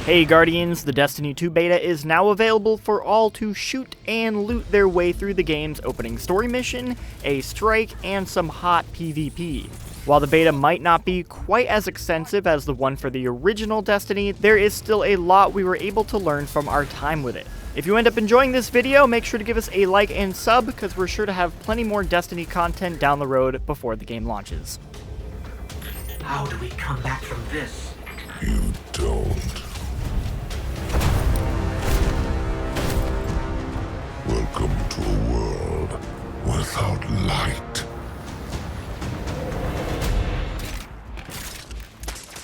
Hey Guardians, the Destiny 2 beta is now available for all to shoot and loot their way through the game's opening story mission, a strike, and some hot PvP. While the beta might not be quite as extensive as the one for the original Destiny, there is still a lot we were able to learn from our time with it. If you end up enjoying this video, make sure to give us a like and sub, because we're sure to have plenty more Destiny content down the road before the game launches. How do we come back from this? You don't. Welcome to a world without light.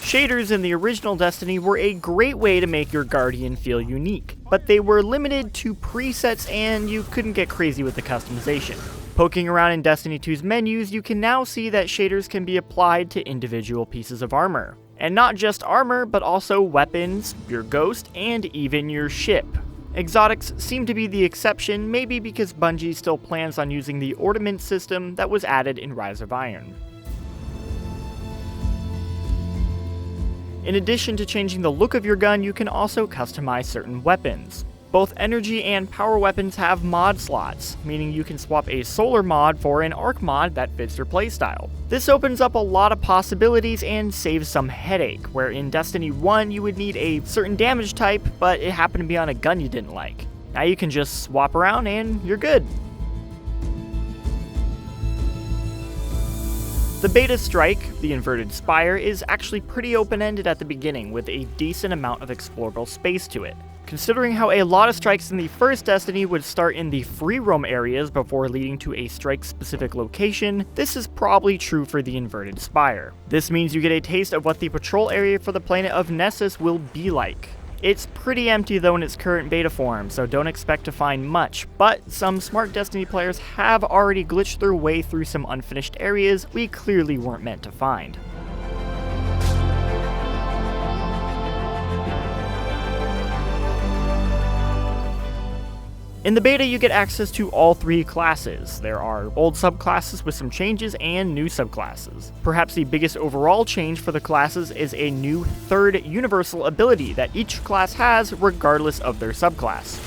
Shaders in the original Destiny were a great way to make your Guardian feel unique, but they were limited to presets and you couldn't get crazy with the customization. Poking around in Destiny 2's menus, you can now see that shaders can be applied to individual pieces of armor. And not just armor, but also weapons, your ghost, and even your ship. Exotics seem to be the exception, maybe because Bungie still plans on using the ornament system that was added in Rise of Iron. In addition to changing the look of your gun, you can also customize certain weapons. Both energy and power weapons have mod slots, meaning you can swap a solar mod for an arc mod that fits your playstyle. This opens up a lot of possibilities and saves some headache, where in Destiny 1 you would need a certain damage type, but it happened to be on a gun you didn't like. Now you can just swap around and you're good. The beta strike, the inverted spire, is actually pretty open-ended at the beginning, with a decent amount of explorable space to it. Considering how a lot of strikes in the first Destiny would start in the free roam areas before leading to a strike-specific location, this is probably true for the inverted spire. This means you get a taste of what the patrol area for the planet of Nessus will be like. It's pretty empty though in its current beta form, so don't expect to find much, but some smart Destiny players have already glitched their way through some unfinished areas we clearly weren't meant to find. In the beta, you get access to all three classes. There are old subclasses with some changes and new subclasses. Perhaps the biggest overall change for the classes is a new third universal ability that each class has regardless of their subclass.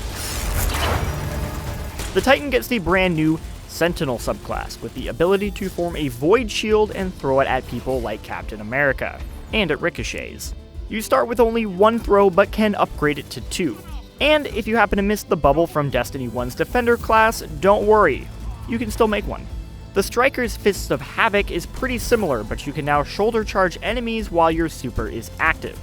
The Titan gets the brand new Sentinel subclass with the ability to form a void shield and throw it at people like Captain America, and it ricochets. You start with only one throw but can upgrade it to 2. And if you happen to miss the bubble from Destiny 1's Defender class, don't worry, you can still make one. The Striker's Fists of Havoc is pretty similar, but you can now shoulder charge enemies while your super is active.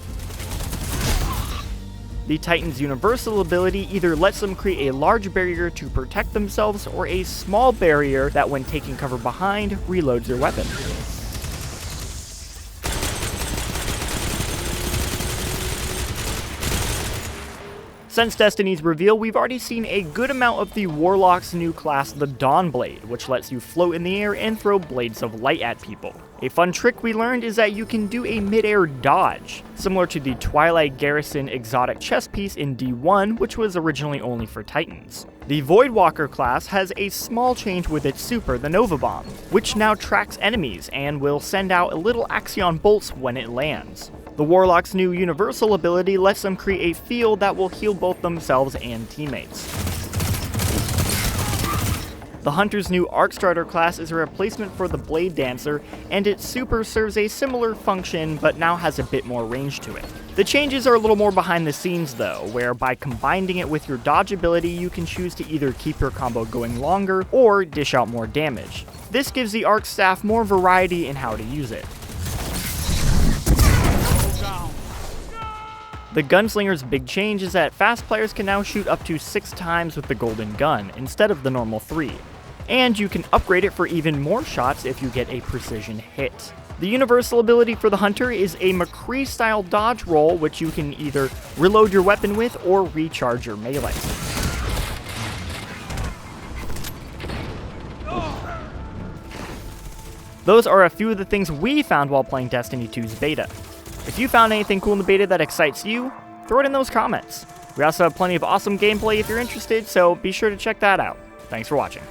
The Titan's universal ability either lets them create a large barrier to protect themselves or a small barrier that when taking cover behind, reloads their weapon. Since Destiny's reveal, we've already seen a good amount of the Warlock's new class, the Dawnblade, which lets you float in the air and throw blades of light at people. A fun trick we learned is that you can do a mid-air dodge, similar to the Twilight Garrison exotic chest piece in D1, which was originally only for Titans. The Voidwalker class has a small change with its super, the Nova Bomb, which now tracks enemies and will send out little Axion bolts when it lands. The Warlock's new universal ability lets them create a field that will heal both themselves and teammates. The Hunter's new Arc Strider class is a replacement for the Blade Dancer, and its super serves a similar function but now has a bit more range to it. The changes are a little more behind the scenes though, where by combining it with your dodge ability you can choose to either keep your combo going longer or dish out more damage. This gives the Arc staff more variety in how to use it. The Gunslinger's big change is that fast players can now shoot up to 6 times with the golden gun, instead of the normal 3. And you can upgrade it for even more shots if you get a precision hit. The universal ability for the Hunter is a McCree-style dodge roll, which you can either reload your weapon with or recharge your melee. Those are a few of the things we found while playing Destiny 2's beta. If you found anything cool in the beta that excites you, throw it in those comments. We also have plenty of awesome gameplay if you're interested, so be sure to check that out. Thanks for watching.